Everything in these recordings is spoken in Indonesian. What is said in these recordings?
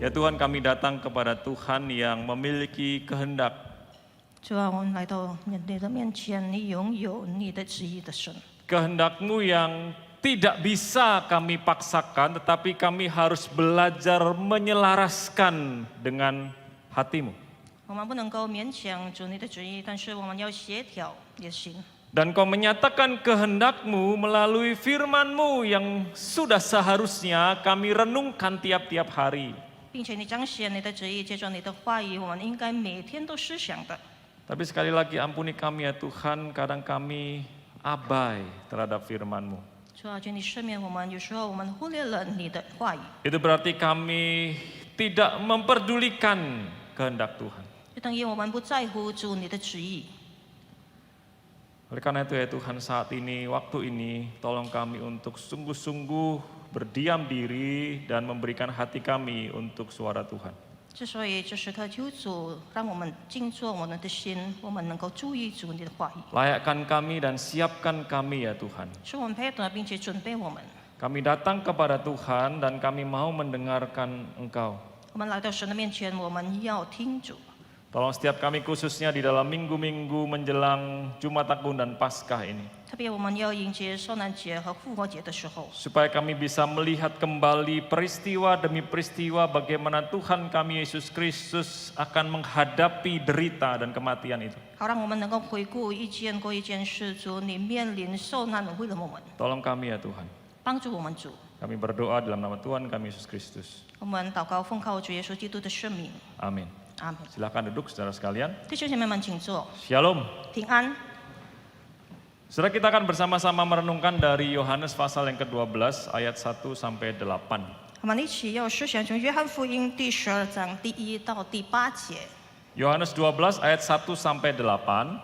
Ya Tuhan, kami datang kepada Tuhan yang memiliki kehendak. 主啊，我们来到你的面前，你拥有你的旨意的神。 Kehendak-Mu yang tidak bisa kami paksakan, tetapi kami harus belajar menyelaraskan dengan hati-Mu. 我们不能够勉强主你的旨意，但是我们要协调也行。 Dan Kau menyatakan kehendak-Mu melalui firman-Mu yang sudah seharusnya kami renungkan tiap-tiap hari. 并且你彰显你的旨意，借着你的话语，我们应该每天都思想的。 Tapi sekali lagi ampuni kami ya Tuhan, kadang kami abai terhadap firman-Mu. 主啊，求你赦免我们，有时候我们忽略了你的话语， Itu berarti kami tidak memperdulikan kehendak Tuhan. 就等于我们不在乎主你的旨意。 Oleh karena itu ya Tuhan, saat ini, waktu ini, tolong kami untuk sungguh-sungguh berdiam diri dan memberikan hati kami untuk suara Tuhan. 之所以这时刻求主让我们静坐我们的心，我们能够注意主你的话语， Layakkan kami dan siapkan kami ya Tuhan. 使我们配得并且准备我们。 Kami datang kepada Tuhan dan kami mau mendengarkan Engkau. 我们来到神的面前，我们要听主。 Tolong setiap kami khususnya di dalam minggu-minggu menjelang Jumat Agung dan Paskah ini. 特别我们要迎接受难节和复活节的时候， Supaya kami bisa melihat kembali peristiwa demi peristiwa bagaimana Tuhan kami Yesus Kristus akan menghadapi derita dan kematian itu. 好让我们能够回顾一件过一件事，主你面临受难为了我们， Tolong kami ya Tuhan. 帮助我们主。 Kami berdoa dalam nama Tuhan kami Yesus Kristus. 我们祷告，奉靠主耶稣基督的圣名， Amin. 阿门。 Silakan duduk saudara sekalian. 弟兄姐妹们，请坐， Shalom. 平安。 Saudara, kita akan bersama-sama merenungkan dari Yohanes pasal yang ke-12 ayat 1 sampai 8. 我们一起要思想从约翰福音第12章第1到第8节。 Yohanes 12 ayat 1 sampai 8.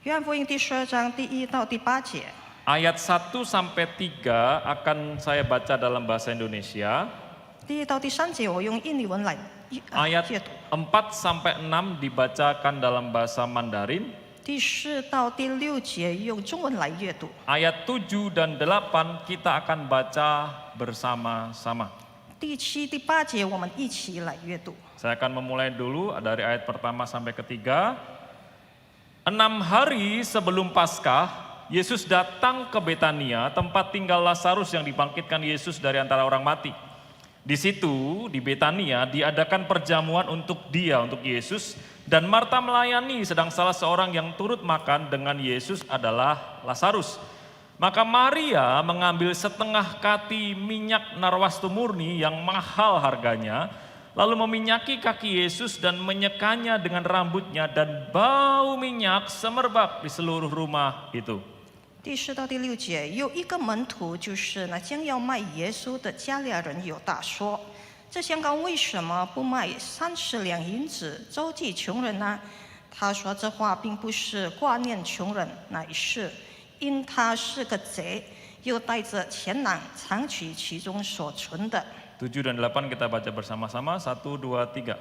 约翰福音第12章第1到第8节。 Ayat 1 sampai 3 akan saya baca dalam bahasa Indonesia. 第1到第3节我用印尼文来 Ayat 阅读。 4 sampai 6 dibacakan dalam bahasa Mandarin. 第4到第6节用中文来阅读。 Ayat 7 dan 8 kita akan baca bersama-sama. 第7、第8节我们一起来阅读。 Saya akan memulai dulu dari ayat pertama sampai ketiga. 6 hari sebelum Paskah, Yesus datang ke Betania, tempat tinggal Lazarus yang dibangkitkan Yesus dari antara orang mati. Di situ, di Betania, diadakan perjamuan untuk dia, untuk Yesus, dan Marta melayani, sedang salah seorang yang turut makan dengan Yesus adalah Lazarus. Maka Maria mengambil setengah kati minyak narwastu murni yang mahal harganya, lalu meminyaki kaki Yesus dan menyekanya dengan rambutnya, dan bau minyak semerbak di seluruh rumah itu. 第4到第6节，有一个门徒，就是那将要卖耶稣的加利亚人犹大说：“这香膏为什么不卖30两银子周济穷人呢？”他说这话并不是挂念穷人，乃是因他是个贼，又带着钱囊藏取其中所存的。 7 dan 8 kita baca bersama-sama. 1, 2, 3.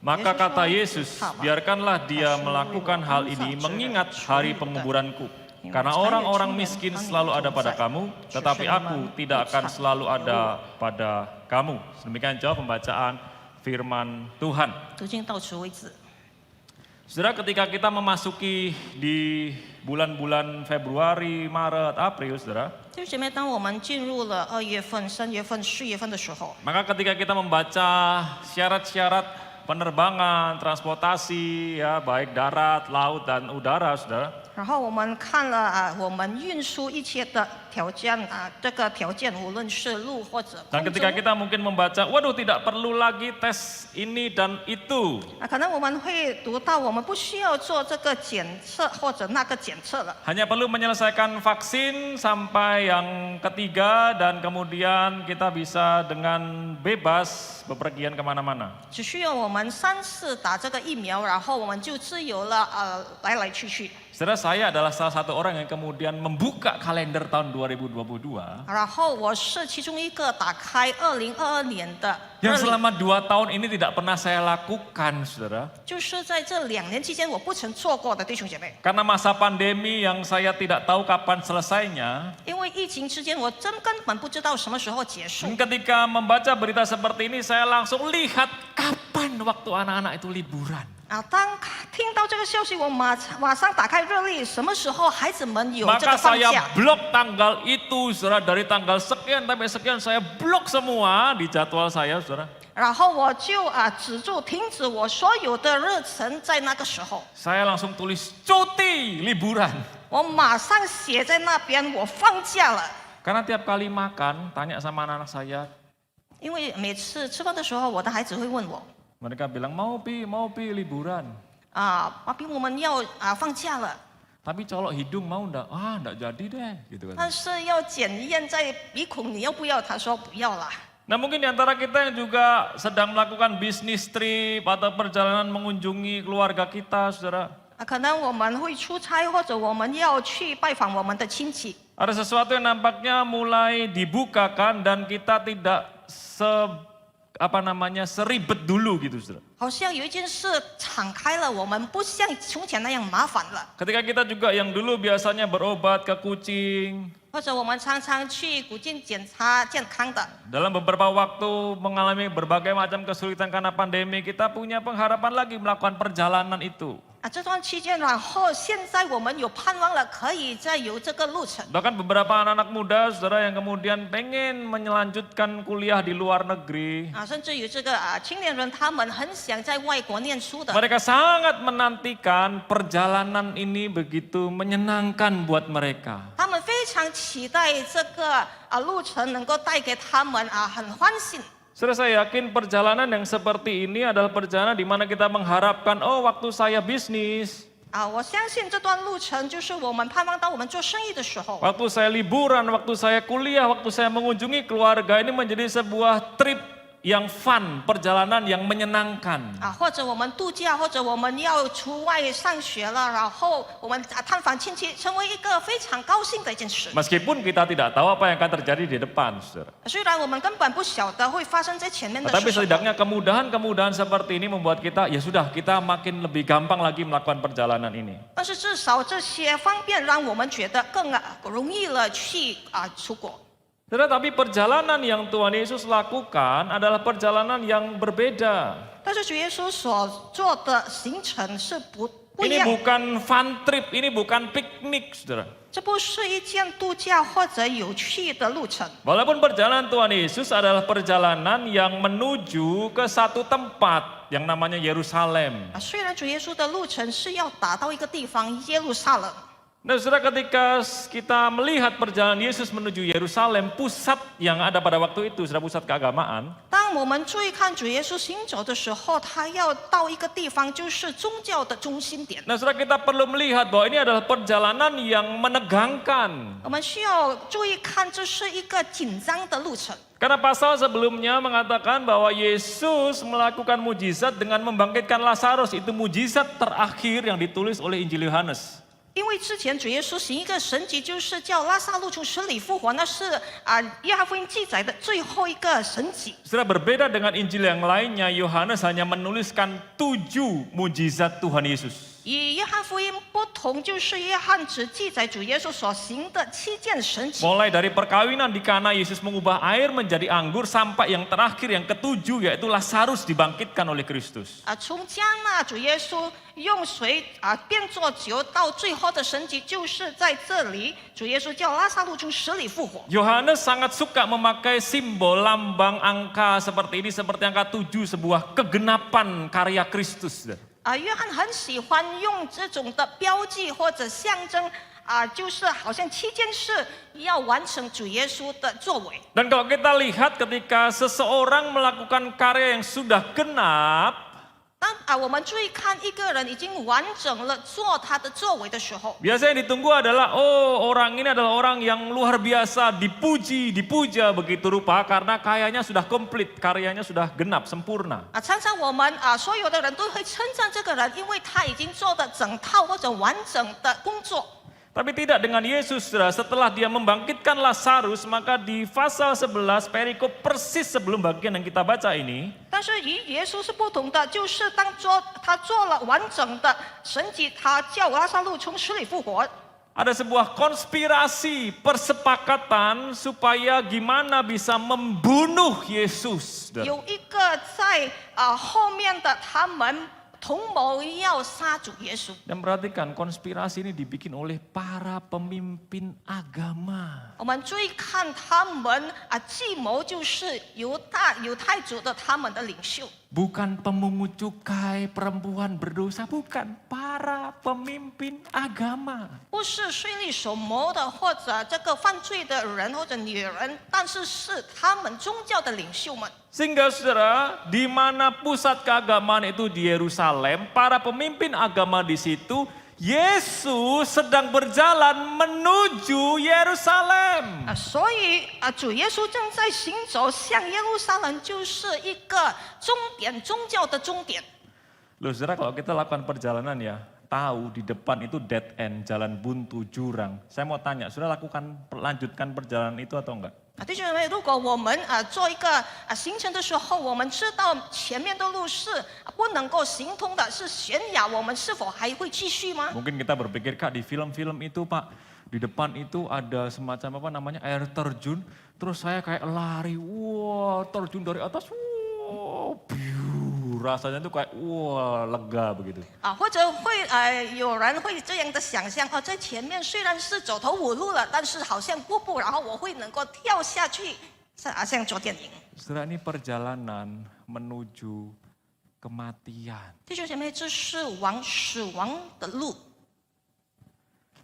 Maka kata Yesus, biarkanlah dia melakukan hal ini mengingat hari penguburanku. Karena orang-orang miskin selalu ada pada kamu, tetapi aku tidak akan selalu ada pada kamu. Demikian jawab pembacaan firman Tuhan. 读经到此为止。 Saudara, ketika kita memasuki di bulan-bulan Februari, Maret, April, saudara, 弟兄姐妹，当我们进入了2月份、3月份、4月份的时候， maka ketika kita membaca syarat-syarat penerbangan, transportasi, ya baik darat, laut, dan udara, saudara, 然后我们看了我们运输一切的条件这个条件无论是路或者 dan 空 ketika 中 kita mungkin membaca, waduh tidak perlu lagi tes ini dan itu. 可能我们会读到我们不需要做这个检测或者那个检测了， Hanya perlu menyelesaikan vaksin sampai yang ketiga dan kemudian kita bisa dengan bebas bepergian kemana-mana. 只需要我们3次打这个疫苗，然后我们就自由了来来去去。 Saudara, saya adalah salah satu orang yang kemudian membuka kalender tahun 2022. 然后我是其中一个打开2022年的 Yang selama 2 tahun ini tidak pernah saya lakukan, saudara. 就是在这2年期间我不曾做过的弟兄姐妹， Karena masa pandemi yang saya tidak tahu kapan selesainya. 因为疫情之间，我根本不知道什么时候结束。 Ketika membaca berita seperti ini, saya langsung lihat kapan waktu anak-anak itu liburan. 当听到这个消息，我马上打开日历，什么时候孩子们有这 Maka 个放 saya 假？ blok tanggal itu, saudara. Dari tanggal sekian sampai sekian saya blok semua di jadwal saya, saudara. 然后我就停止我所有的日程，在那个时候， Saya langsung tulis cuti liburan. 我马上写在那边，我放假了。 Karena tiap kali makan, tanya sama anak-anak saya, 因为每次吃饭的时候，我的孩子会问我 mereka bilang mau pi liburan. 爸比，我们要放假了， Tapi colok hidung mau enggak? Ah, enggak jadi deh, gitu kan. 但是要检验在鼻孔，你要不要？他说不要啦。 Nah mungkin di antara kita yang juga sedang melakukan bisnis trip atau perjalanan mengunjungi keluarga kita, saudara. 可能我们会出差，或者我们要去拜访我们的亲戚。 Ada sesuatu yang nampaknya mulai dibukakan dan kita tidak seribet dulu gitu, saudara. 好像有一件事敞开了，我们不像从前那样麻烦了。 Ketika kita juga yang dulu biasanya berobat ke kucing, 或者我们常常去古晋检查健康的， dalam beberapa waktu mengalami berbagai macam kesulitan karena pandemi, kita punya pengharapan lagi melakukan perjalanan itu. 这段期间，然后现在我们有盼望了，可以再有这个路程。 Bahkan beberapa anak-anak muda, saudara, yang kemudian pengen melanjutkan kuliah di luar negeri. 甚至有这个青年人，他们很想在外国念书的。 Mereka sangat menantikan perjalanan ini begitu menyenangkan buat mereka. 他们非常期待这个路程能够带给他们很欢喜。 Saudara, saya yakin perjalanan yang seperti ini adalah perjalanan di mana kita mengharapkan, oh waktu saya bisnis, 我相信这段路程就是我们盼望到我们做生意的时候， waktu saya liburan, waktu saya kuliah, waktu saya mengunjungi keluarga, ini menjadi sebuah trip yang fun, perjalanan yang menyenangkan. 或者我们度假，或者我们要出外上学了，然后我们探访亲戚，成为一个非常高兴的一件事。 Meskipun kita tidak tahu apa yang akan terjadi di depan, saudara. 虽然我们根本不晓得会发生在前面的 Tapi 是什么， setidaknya kemudahan-kemudahan seperti ini membuat kita, ya sudah, kita makin lebih gampang lagi melakukan perjalanan ini. 但是至少这些方便让我们觉得更容易了去出国。 Saudara, tapi perjalanan yang Tuhan Yesus lakukan adalah perjalanan yang berbeda. 但是主耶稣所做的行程是不一 Ini 样， bukan fun trip, ini bukan piknik, saudara. 这不是一件度假或者有趣的路程。 Walaupun perjalanan Tuhan Yesus adalah perjalanan yang menuju ke satu tempat yang namanya Yerusalem. 虽然主耶稣的路程是要达到一个地方耶路撒冷， Nah, saudara, ketika kita melihat perjalanan Yesus menuju Yerusalem, pusat yang ada pada waktu itu, saudara, pusat keagamaan, 当我们注意看主耶稣行走的时候，他要到一个地方，就是宗教的中心点。 nah, saudara, kita perlu melihat bahwa ini adalah perjalanan yang menegangkan. 我们需要注意看，这是一个紧张的路程。 Karena pasal sebelumnya mengatakan bahwa Yesus melakukan mujizat dengan membangkitkan Lazarus, itu mujizat terakhir yang ditulis oleh Injil Yohanes. 因为之前主耶稣行一个神迹，就是叫拉撒路从死里复活，那是约翰福音记载的最后一个神迹。 Setelah berbeda dengan Injil yang lainnya, Yohanes hanya menuliskan 7 mujizat Tuhan Yesus. 与约翰福音不同，就是约翰只记载主耶稣所行的7件神迹。 Mulai dari perkawinan di Kana, Yesus mengubah air menjadi anggur, sampai yang terakhir, yang ke-7, yaitu Lazarus dibangkitkan oleh Kristus. 从迦纳主耶稣用水变作酒，到最后的神迹就是在这里，主耶稣叫拉撒路从死里复活。 Yohanes sangat suka memakai simbol lambang angka seperti ini, seperti angka 7, sebuah kegenapan karya Kristus. 约翰很喜欢用这种的标记或者象征就是好像7件事要完成主耶稣的作为。 Dan kalau kita lihat ketika seseorang melakukan karya yang sudah genap, 当我们注意看一个人已经完整了做他的作为的时候， biasanya yang ditunggu adalah, oh orang ini adalah orang yang luar biasa, dipuji, dipuja begitu rupa, karena karyanya sudah komplit, karyanya sudah genap, sempurna. 常常我们所有的人都会称赞这个人，因为他已经做的整套或者完整的工作。 Tapi tidak dengan Yesus, saudara. Setelah dia membangkitkan Lazarus, maka di pasal 11 perikop persis sebelum bagian yang kita baca ini, 但是与耶稣是不同的，就是他做了完整的神迹，他叫拉撒路从死里复活。Ada sebuah konspirasi, persepakatan supaya gimana bisa membunuh Yesus. 有一个在后面的他们同谋要杀主耶稣。 Dan perhatikan konspirasi ini dibikin oleh para pemimpin agama. 我们注意看他们计谋就是犹太族的他们的领袖。 Bukan pemungut cukai, perempuan berdosa, bukan. Para pemimpin agama. 不是税吏所谋的，或者这个犯罪的人或者女人，但是是他们宗教的领袖们。 Sehingga saudara, di mana pusat keagamaan itu di Yerusalem, para pemimpin agama di situ, Yesus sedang berjalan menuju Yerusalem. 所以主耶稣正在行走向耶路撒冷，就是一个终点，宗教的终点。 Loh saudara, kalau kita lakukan perjalanan ya, tahu di depan itu dead end, jalan buntu, jurang. Saya mau tanya, saudara lanjutkan perjalanan itu atau enggak? 弟兄姊妹，如果我们做一个行程的时候，我们知道前面的路是不能够行通的，是悬崖，我们是否还会继续吗？ Mungkin kita berpikir, Kak, di film-film itu Pak, di depan itu ada semacam apa namanya air terjun, terus saya kayak lari, wah terjun dari atas, wah, rasanya tuh kayak wah lega begitu. 或者会有人会这样的想象，在前面虽然是走投无路了，但是好像瀑布，然后我会能够跳下去，像做电影。 Saudara, ini perjalanan menuju kematian. 弟兄姐妹，这是往死亡的路。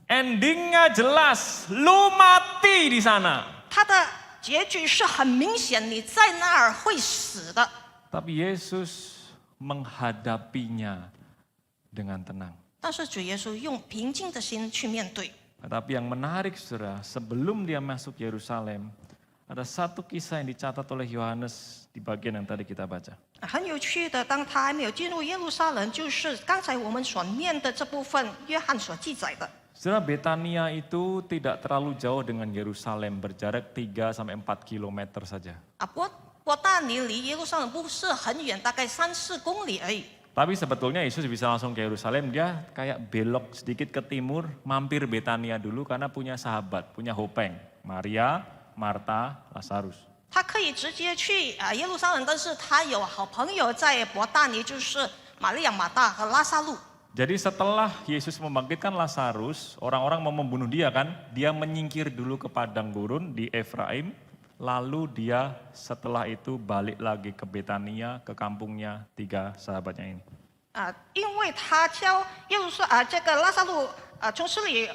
Endingnya jelas, lu mati di sana. 它的结局是很明显，你在那儿会死的。 Tapi Yesus menghadapinya dengan tenang. 但是主耶稣用平静的心去面对。 Tetapi yang menarik saudara, sebelum dia masuk Yerusalem, ada satu kisah yang dicatat oleh Yohanes di bagian yang tadi kita baca. 很有趣的，当他还没有进入耶路撒冷，就是刚才我们所念的这部分，约翰所记载的。 Saudara, Betania itu tidak terlalu jauh dengan Yerusalem, berjarak 3-4 kilometer saja. 伯大尼离耶路撒冷不是很远，大概3-4公里而已。 Tapi sebetulnya Yesus bisa langsung ke Yerusalem, dia kayak belok sedikit ke timur, mampir Betania dulu karena punya sahabat, punya hopeng, Maria, Marta, Lazarus. 他可以直接去耶路撒冷，但是他有好朋友在伯大尼，就是玛利亚、马大和拉撒路。 Jadi setelah Yesus membangkitkan Lazarus, orang-orang mau membunuh dia kan, dia menyingkir dulu ke padang gurun di Efraim, lalu dia setelah itu balik lagi ke Betania, ke kampungnya 3 sahabatnya ini. 因为他叫耶路撒这个拉撒路从死里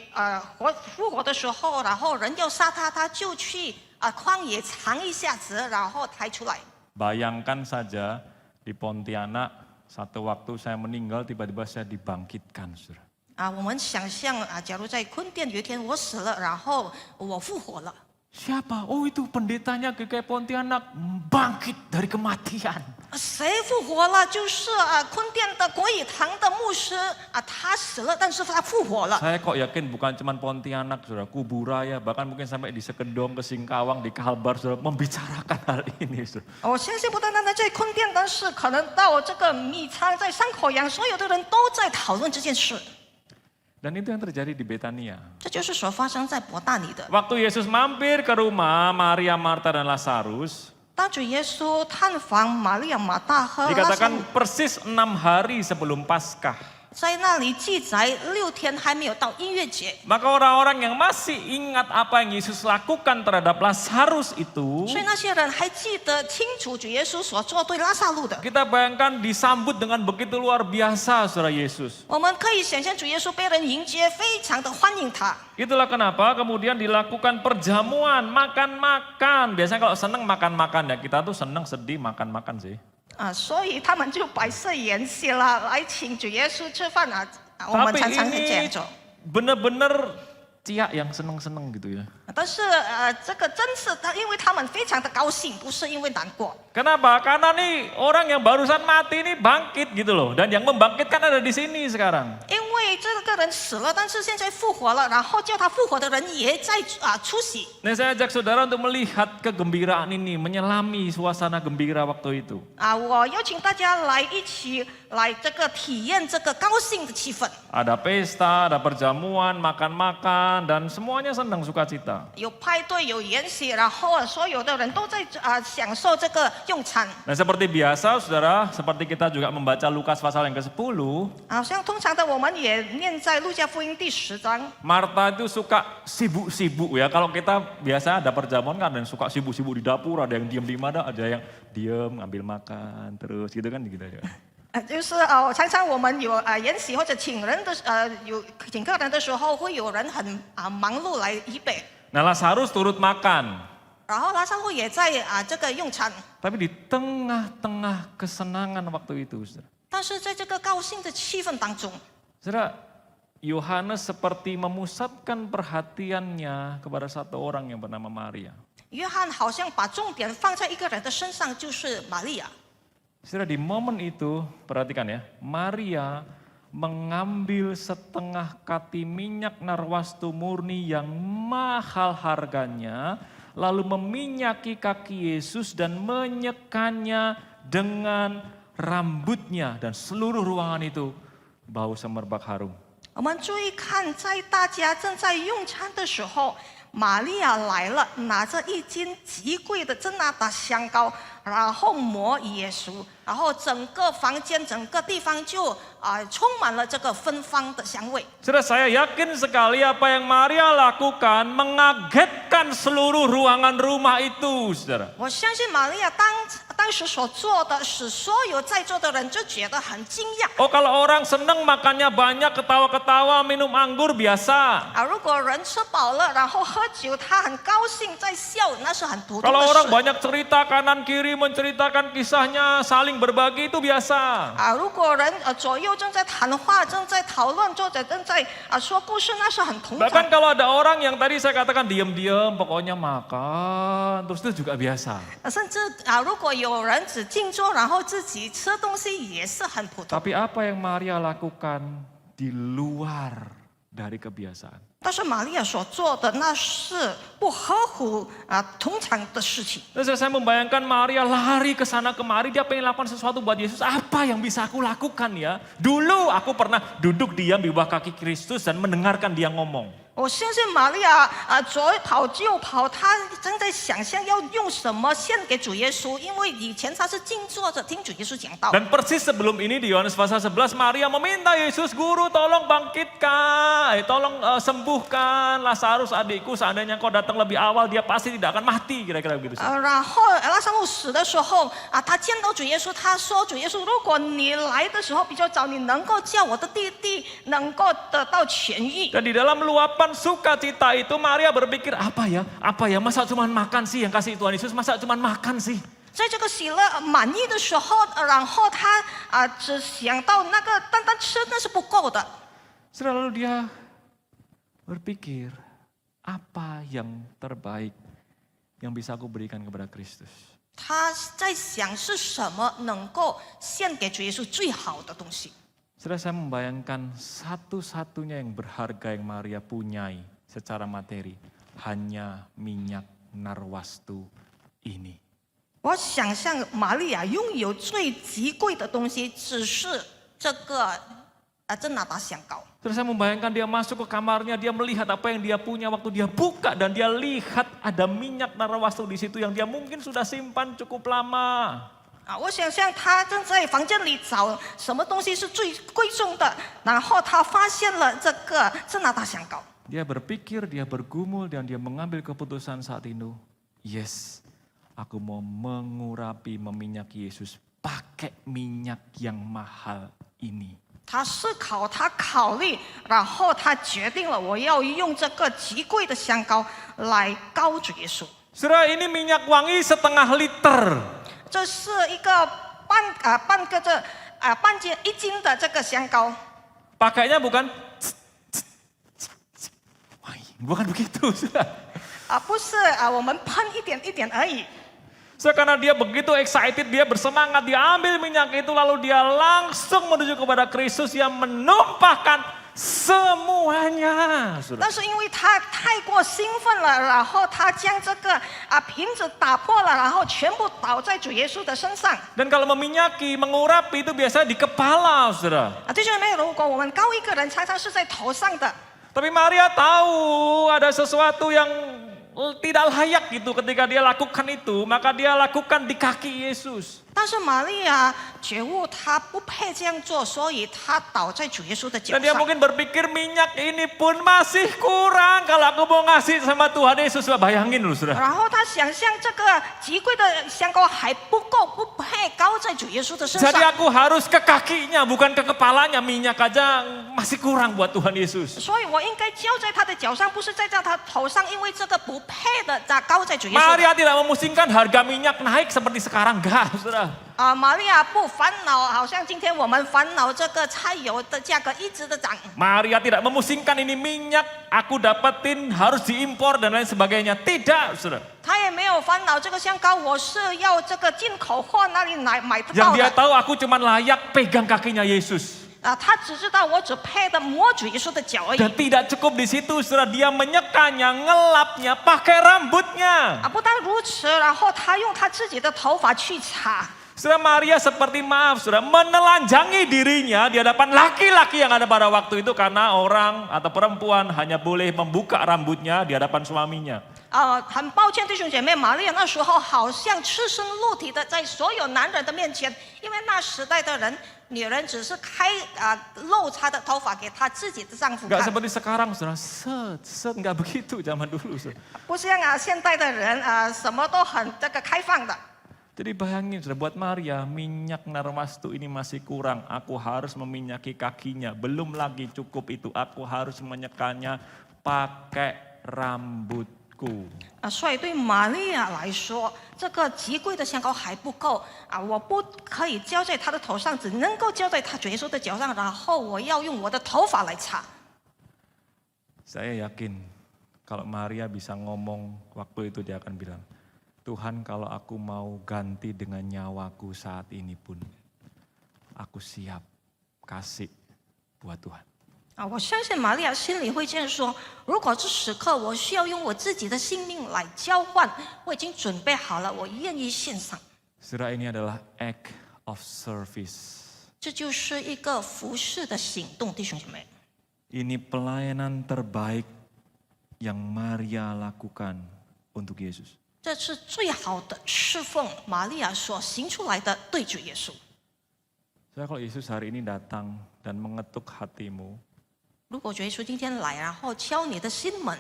复活的时候，然后人要杀他，他就去旷野藏一下子，然后抬出来。 Bayangkan saja di Pontianak, satu waktu saya meninggal, tiba-tiba saya dibangkitkan, saudara. 我们想象假如在坤甸有一天我死了，然后我复活了。 Siapa? Oh itu pendetanya GKI Pontianak, bangkit dari kematian. 谁复活了？就是坤甸的国语堂的牧师他死了，但是他复活了。 Saya kok yakin bukan cuma Pontianak, saudara, Kuburaya, bahkan mungkin sampai di Sekedong, ke Singkawang, di Kalbar, saudara, membicarakan hal ini, saudara. 我相信不单单在坤甸，但是可能到这个米仓，在山口洋，所有的人都在讨论这件事。 Dan itu yang terjadi di Betania. 这就是所发生在伯大尼的。 Waktu Yesus mampir ke rumah Maria, Marta, dan Lazarus, 当主耶稣探访玛利亚、马大和拉撒 dikatakan 路， persis 6 hari sebelum Paskah. 在那里记载6天还没有到音乐节， Maka orang-orang yang masih ingat apa yang Yesus lakukan terhadap Lazarus itu, 所以那些人还记得清楚主耶稣所做对拉撒路的。 kita bayangkan disambut dengan begitu luar biasa, saudara Yesus. 我们可以想象主耶稣被人迎接，非常的欢迎他。 Itulah kenapa kemudian dilakukan perjamuan, makan-makan. Biasanya kalau senang makan-makan ya, kita tuh senang sedih makan-makan sih. 所以他们就摆设筵席了，来请主耶稣吃饭我们 Tapi 常常是这样 ini 做。 benar-benar Cia yang seneng-seneng gitu ya. 但是这个真是因为他们非常的高兴，不是因为难过。 Kenapa? Karena nih orang yang barusan mati ini bangkit gitu loh. Dan yang membangkitkan ada di sini sekarang. 因为这个人死了，但是现在复活了，然后叫他复活的人也在出席。 Nah, saya ajak saudara untuk melihat kegembiraan ini, menyelami suasana gembira waktu itu. 我邀请大家来一起来这个体验这个高兴的气氛。 Ada pesta, ada perjamuan, makan-makan, dan semuanya senang sukacita. 有派对，有筵席，然后所有的人都在享受这个用餐。 Dan seperti biasa, saudara, seperti kita juga membaca Lukas pasal yang ke-10, 好像通常的我们也念在路加福音第10章。 Marta itu suka sibuk-sibuk ya. Kalau kita biasa ada perjamuan kan ada yang suka sibuk-sibuk di dapur, ada yang diam di mana, ada yang diam ngambil makan terus gitu kan gitu ya. 就是常常我们有宴席或者请人的有请客人的时候，会有人很忙碌来预备， Nah, Lazarus turut makan. 然后拉萨路也在这个用餐。 Tapi di tengah-tengah kesenangan waktu itu, saudara. 但是在这个高兴的气氛当中， Saudara, Yohanes seperti memusatkan perhatiannya kepada satu orang yang bernama Maria. 约翰好像把重点放在一个人的身上，就是玛利亚。 Saudara, di momen itu, perhatikan ya, Maria mengambil setengah kati minyak narwastu murni yang mahal harganya, lalu meminyaki kaki Yesus dan menyekannya dengan rambutnya, dan seluruh ruangan itu bau semerbak harum. 我们注意看，在大家正在用餐的时候，玛利亚来了，拿着一斤极贵的真拿达香膏，然后抹耶稣，然后整个房间、整个地方就充满了这个芬芳的香味。 Saudara, saya yakin sekali apa yang Maria lakukan mengagetkan seluruh ruangan rumah itu, saudara. 我相信玛利亚当时所做的，使所有在座的人就觉得很惊讶。 Oh, kalau orang senang makannya banyak, ketawa-ketawa, minum anggur biasa. 如果人吃饱了，然后喝酒，他很高兴在笑，那是很普通 Kalau 的 orang 事。 banyak cerita kanan kiri menceritakan kisahnya, saling berbagi itu biasa. 如果人左右正在谈话、正在讨论，或者正在说故事，那是很同 Bahkan 常。 kalau ada orang yang tadi saya katakan diam-diam, pokoknya makan, terus itu juga biasa. 甚至如果有人只静坐，然后自己吃东西，也是很普通。 Tapi apa yang Maria lakukan di luar dari kebiasaan? 但是玛利亚所做的，那是不合乎通常的事情。 Terus saya membayangkan Maria lari ke sana kemari, dia pengen lakukan sesuatu buat Yesus. Apa yang bisa aku lakukan ya? Dulu aku pernah duduk diam di bawah kaki Kristus dan mendengarkan dia ngomong. 我相信玛利亚左跑右跑，她正在想象要用什么献给主耶稣，因为以前她是静坐着听主耶稣讲道。 Dan persis sebelum ini di Yohanes pasal 11, Maria meminta Yesus, Guru tolong bangkitkan, tolong sembuhkan Lazarus adikku, seandainya kau datang lebih awal dia pasti tidak akan mati, kira-kira begitu. 然后拉撒路死的时候他见到主耶稣，他说：“主耶稣，如果你来的时候比较早，你能够叫我的弟弟能够得到痊愈。” Dan di dalam luapan sukacita itu Maria berpikir, apa ya, masa cuma makan sih yang kasih Tuhan Yesus, masa cuma makan sih. 在这个喜乐满意的时候，然后他只想到那个单单吃那是不够的。 Lalu dia berpikir, apa yang terbaik yang bisa aku berikan kepada Kristus? 他在想是什么能够献给主耶稣最好的东西。 Saudara, saya membayangkan satu-satunya yang berharga yang Maria punyai secara materi hanya minyak narwastu ini. 我想象玛利亚拥有最极贵的东西，只是这个真拿达香膏。 Terus saya membayangkan dia masuk ke kamarnya, dia melihat apa yang dia punya waktu dia buka dan dia lihat ada minyak narwastu di situ yang dia mungkin sudah simpan cukup lama. 我想象他正在房间里找什么东西是最贵重的，然后他发现了这个真拿达香膏。 Dia berpikir, dia bergumul dan dia mengambil keputusan saat itu. Yes, aku mau mengurapi, meminyaki Yesus pakai minyak yang mahal ini. 他思考，他考虑，然后他决定了，我要用这个极贵的香膏来膏主耶稣。 Saudara, ini minyak wangi setengah liter. 这是一个半斤1斤的这个香膏。 Pakainya bukan bukan begitu, saudara. 不是我们喷一点一点而已。 Karena dia begitu excited, dia bersemangat, dia ambil minyak itu lalu dia langsung menuju kepada Kristus yang menumpahkan semuanya. Saudara. 但是因为他太过兴奋了，然后他将这个瓶子打破了，然后全部倒在主耶稣的身上。 Dan kalau meminyaki, mengurapi itu biasanya di kepala, saudara. 弟兄姐妹，如果我们膏一个人，常常是在头上的。 Tapi Maria tahu ada sesuatu yang tidak layak gitu ketika dia lakukan itu, maka dia lakukan di kaki Yesus. 但是玛利亚觉悟她不配这样做，所以她倒在主耶稣的脚 Dan dia 上。 mungkin berpikir minyak ini pun masih kurang kalau aku mau ngasih sama Tuhan Yesus. Bayangin loh saudara. 然后她想象这个极贵的香膏还不够，不配膏在主耶稣的身 Jadi 上， aku harus ke kakinya, bukan ke kepalanya. Minyak aja masih kurang buat Tuhan Yesus. 所以我应该浇在他的脚上，不是在他头上，因为这个不配的膏在主耶稣。 Maria tidak memusingkan harga minyak naik seperti sekarang, enggak saudara. 玛利亚不烦恼，好像今天我们烦恼这个菜油的价格一直的涨。 Maria tidak memusingkan ini minyak aku dapetin harus diimpor dan lain sebagainya. Tidak saudara. 他也没有烦恼这个香膏，我是要这个进口货那里买得 Yang 到 dia 的。 tahu aku cuma layak pegang kakinya Yesus. 他只知道我只配的摸主耶稣的脚而已。 Dan tidak cukup di situ, saudara, dia menyekanya, ngelapnya, pakai rambutnya. 不但如此，然后他用他自己的头发去擦。 Saudara, Maria seperti saudara, menelanjangi dirinya di hadapan laki-laki yang ada pada waktu itu karena orang atau perempuan hanya boleh membuka rambutnya di hadapan suaminya. 很抱歉，弟兄姐妹，玛利亚那时候好像赤身露体的在所有男人的面前，因为那时代的人，女人只是露她的头发给她自己的丈夫 Gak 看， seperti sekarang, saudara, set, nggak begitu zaman dulu. Saudara. 不像现代的人什么都很这个开放的。 Jadi bayangin, saudara, buat Maria, minyak narwastu ini masih kurang. Aku harus meminyaki kakinya. Belum lagi cukup itu, aku harus menyekanya pakai rambutku. 所以对玛利亚来说，这个极贵的香膏还不够我不可以浇在她的头上，只能够浇在她主耶稣的脚上，然后我要用我的头发来擦。 Saya yakin kalau Maria bisa ngomong waktu itu dia akan bilang, Tuhan kalau aku mau ganti dengan nyawaku saat ini pun, aku siap kasih buat Tuhan. 我相信玛利亚心里会这样说：如果这时刻我需要用我自己的性命来交换，我已经准备好了，我愿意献上。 Saudara, ini adalah act of service. 这就是一个服侍的行动，弟兄姐妹。 Ini pelayanan terbaik yang Maria lakukan untuk Yesus. 这是最好的侍奉，玛利亚所行出来的对主耶稣。 Saya kalau Yesus hari ini datang dan mengetuk hatimu, 如果主耶稣今天来，然后敲你的心门，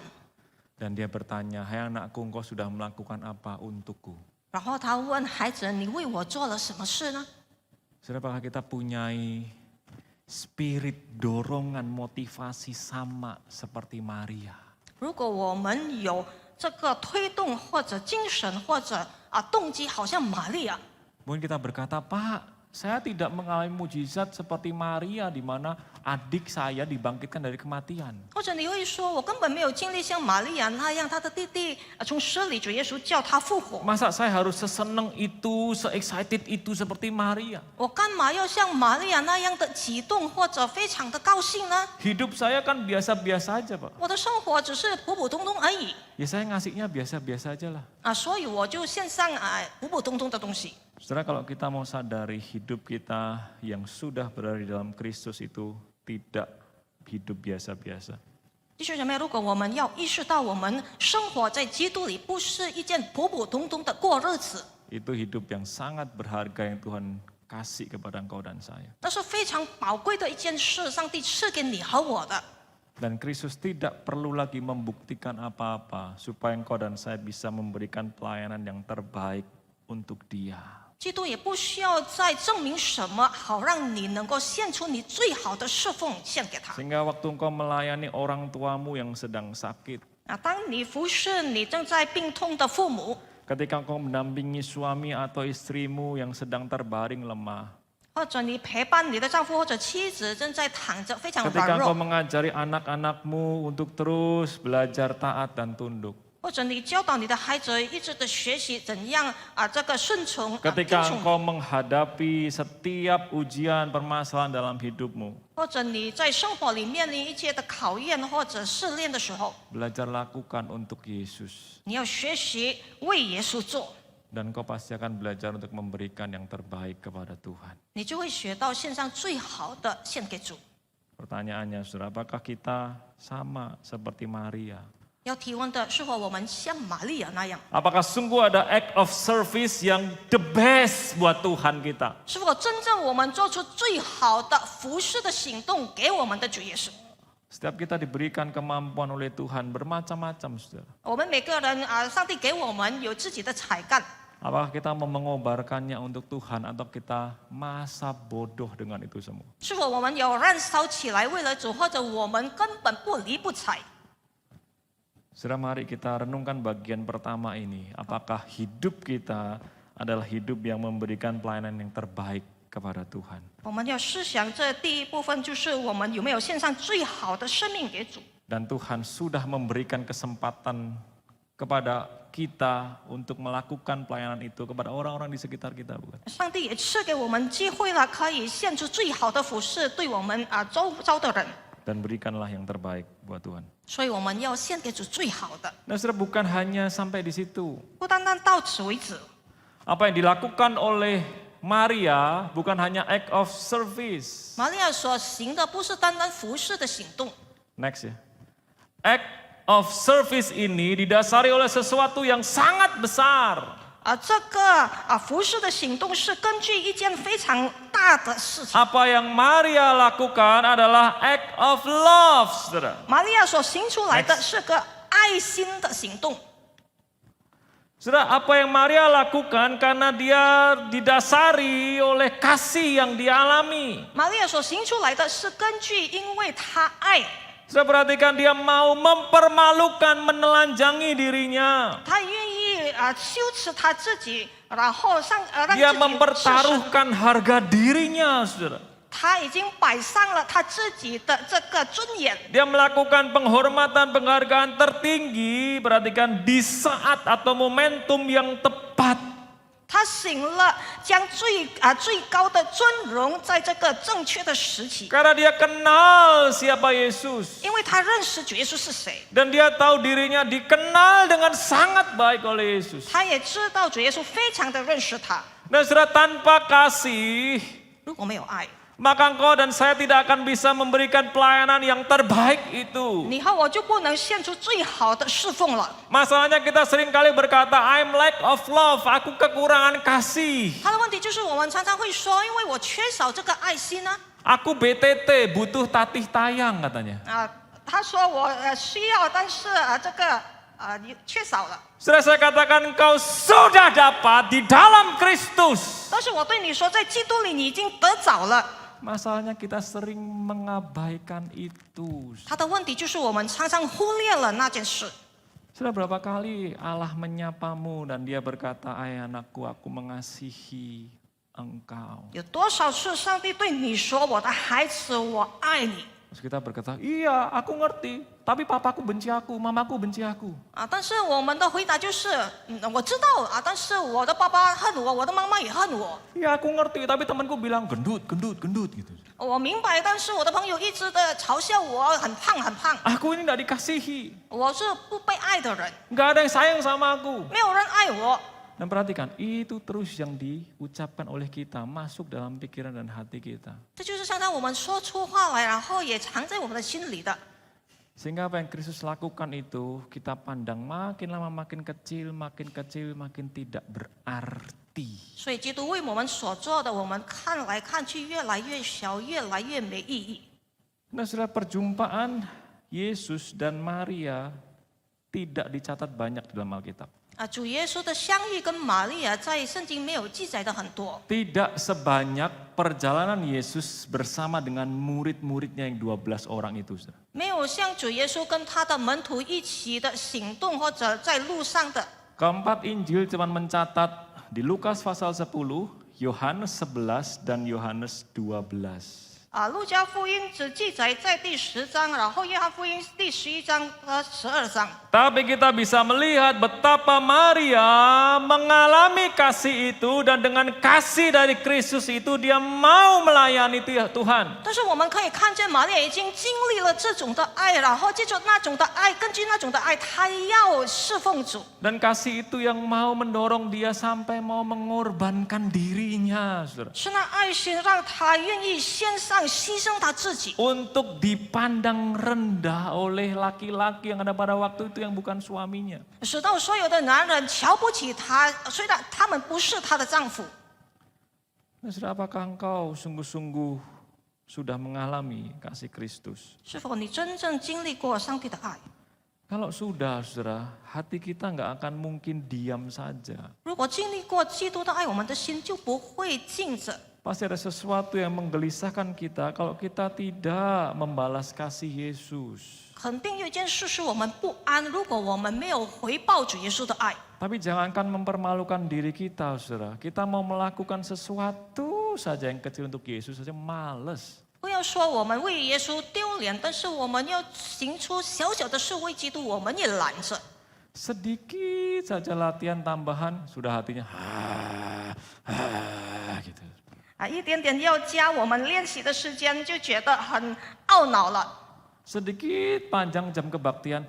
dan dia bertanya, hai anakku, engkau sudah melakukan apa untukku? 然后他问孩子：“你为我做了什么事呢 Saudara, apakah kita punyai spirit dorongan motivasi sama seperti Maria?？” 如果我们有这个推动或者精神或者动机，好像玛利亚， Mungkin kita berkata, Pak, saya tidak mengalami mujizat seperti Maria di mana adik saya dibangkitkan dari kematian. 或者你会说：“我根本没有经历像玛利亚那样，他的弟弟从死里，主耶稣叫他复活。 Masa saya harus seseneng itu, se-excited itu seperti Maria? 我干嘛要像玛利亚那样的激动或者非常的高兴呢？ Hidup saya kan biasa-biasa aja, Pak. 我的生活只是普普通通而已 Ya saya ngasihnya biasa-biasa aja lah. 所以我就献上普普通通的东西。 Saudara, kalau kita mau sadari hidup kita yang sudah berada di dalam Kristus itu tidak hidup biasa-biasa. 弟兄姐妹，如果我们要意识到我们生活在基督里，不是一件普普通通的过日子， Itu hidup yang sangat berharga yang Tuhan kasih kepada engkau dan saya. 那是非常宝贵的一件事，上帝赐给你和我的。 Dan Kristus tidak perlu lagi membuktikan apa-apa supaya engkau dan saya bisa memberikan pelayanan yang terbaik untuk Dia. 基督也不需要再证明什么，好让你能够献出你最好的侍奉献给他。 Sehingga waktu engkau melayani orang tuamu yang sedang sakit, 当你服侍你正在病痛的父母， ketika engkau mendampingi suami atau istrimu yang sedang terbaring lemah, 或者你陪伴你的丈夫或者妻子正在躺着非常 ketika 软 engkau 弱， mengajari anak-anakmu untuk terus belajar taat dan tunduk, 或者你教导你的孩子一直的学习怎样这个顺从、听 ketika 从。 engkau menghadapi setiap ujian permasalahan dalam hidupmu, 或者你在生活里面临一切的考验或者试炼的时候， belajar lakukan untuk Yesus. 你要学习为耶稣做， Dan kau pasti akan belajar untuk memberikan yang terbaik kepada Tuhan. 你就会学到献上最好的献给主。 Pertanyaannya, saudara, apakah kita sama seperti Maria? 要提问的是否我们像玛利亚那样， Apakah sungguh ada act of service yang the best buat Tuhan kita? 是否真正我们做出最好的服侍的行动给我们的主耶稣？ Setiap kita diberikan kemampuan oleh Tuhan bermacam-macam, saudara. 我们每个人上帝给我们有自己的才干， Apakah kita mau mengobarkannya untuk Tuhan atau kita masa bodoh dengan itu semua? 是否我们有燃烧起来为了主，或者我们根本不理不睬？ Saudara, mari kita renungkan bagian pertama ini. Apakah hidup kita adalah hidup yang memberikan pelayanan yang terbaik kepada Tuhan? 我们要思想这第一部分，就是我们有没有献上最好的生命给主。 Dan Tuhan sudah memberikan kesempatan kepada kita untuk melakukan pelayanan itu kepada orang-orang di sekitar kita, bukan? 上帝也赐给我们机会了，可以献出最好的服侍，对我们周遭的人。 Dan berikanlah yang terbaik buat Tuhan. 所以我们要献给主最好的， Nah, saudara, bukan hanya sampai di situ. 不单单到此为止。 Apa yang dilakukan oleh Maria bukan hanya act of service. 玛利亚所行的不是单单服侍的行动， Next ya. Act of service ini didasari oleh sesuatu yang sangat besar. 这个服侍的行动是根据一件非常大的事情。 Apa yang Maria lakukan adalah act of love, saudara. 玛利亚所行出来的是个爱心的行动。 Saudara, apa yang Maria lakukan karena dia didasari oleh kasih yang dia alami. 玛利亚所行出来的是根据因为她爱， Saudara perhatikan, dia mau mempermalukan, menelanjangi dirinya. 她愿意羞耻她自己，然后让自己 Dia 赤身。 mempertaruhkan harga dirinya, saudara. 她已经摆上了她自己的这个尊严。 Dia melakukan penghormatan, penghargaan tertinggi, perhatikan, di saat atau momentum yang tepat. 她行了将最高的尊荣在这个正确的时期， Karena dia kenal siapa Yesus. 因为她认识主耶稣是谁， Dan dia tahu dirinya dikenal dengan sangat baik oleh Yesus. 她也知道主耶稣非常的认识她。 Dan saudara, tanpa kasih, 如果没有爱， maka engkau dan saya tidak akan bisa memberikan pelayanan yang terbaik itu. 你和我就不能献出最好的侍奉了。 Masalahnya kita seringkali berkata, I'm lack of love, aku kekurangan kasih. 他的问题就是我们常常会说，因为我缺少这个爱心呢。 Aku BTT, butuh tatih tayang katanya. 他说我需要，但是这个你缺少了。 Saudara, saya katakan engkau sudah dapat di dalam Kristus. 但是我对你说，在基督里你已经得早了。 Masalahnya kita sering mengabaikan itu. 他的问题就是我们常常忽略了那件事。 Sudah berapa kali Allah menyapamu dan dia berkata, "Hai anakku, aku mengasihi engkau." 有多少次上帝对你说：“我的孩子，我爱你。” Terus kita berkata, "Iya, aku ngerti, tapi papaku benci aku, mamaku benci aku." 但是我们的回答就是：我知道但是我的爸爸恨我，我的妈妈也恨我。 Iya, aku ngerti, tapi temanku bilang gendut, gendut, gendut gitu. 我明白，但是我的朋友一直的嘲笑我很胖很胖， Aku ini nggak dikasihi, 我是不被爱的人， nggak ada yang sayang sama aku. 没有人爱我。 Dan perhatikan, itu terus yang diucapkan oleh kita, masuk dalam pikiran dan hati kita. 这就是常常我们说出话来，然后也藏在我们的心里的。 Sehingga apa yang Kristus lakukan itu, kita pandang makin lama makin kecil, makin tidak berarti. 所以基督为我们所做的，我们看来看去越来越小，越来越没意义。 Nah, setelah perjumpaan Yesus dan Maria tidak dicatat banyak di dalam Alkitab. 主耶稣的相遇跟玛利亚在圣经没有记载的很多， Tidak sebanyak perjalanan Yesus bersama dengan murid-muridnya yang 12 orang itu. 没有像主耶稣跟他的门徒一起的行动或者在路上的。 Keempat Injil cuma mencatat di Lukas pasal 10, Yohanes 11, dan Yohanes 12. 路加福音只记载在第10章，然后约翰福音第11章和12章。 Tapi kita bisa melihat betapa Maria mengalami kasih itu dan dengan kasih dari Kristus itu dia mau melayani Tuhan. 但是我们可以看见玛利亚已经经历了这种的爱，然后借着那种的爱，根据那种的爱，她要侍奉主。 Dan kasih itu yang mau mendorong dia sampai mau mengorbankan dirinya, saudara. 是那爱心让她愿意献上牺牲她自己， Untuk dipandang rendah oleh laki-laki yang ada pada waktu itu yang bukan suaminya. 使到所有的男人瞧不起她，虽然他们不是她的丈夫。 Nah, saudara, apakah engkau sungguh-sungguh sudah mengalami kasih Kristus? 是否你真正经历过上帝的爱？ Kalau sudah, saudara, hati kita nggak akan mungkin diam saja. 如果经历过基督的爱，我们的心就不会静着。 Pasti ada sesuatu yang menggelisahkan kita kalau kita tidak membalas kasih Yesus. 肯定有一件事使我们不安，如果我们没有回报主耶稣的爱。 Tapi jangankan mempermalukan diri kita, saudara. Kita mau melakukan sesuatu saja yang kecil untuk Yesus saja males. 不要说我们为耶稣丢脸，但是我们要行出小小的事为基督，我们也懒着。 Sedikit saja latihan tambahan, sudah hatinya gitu. 一点点要加我们练习的时间，就觉得很懊恼了。 Sedikit panjang jam kebaktian,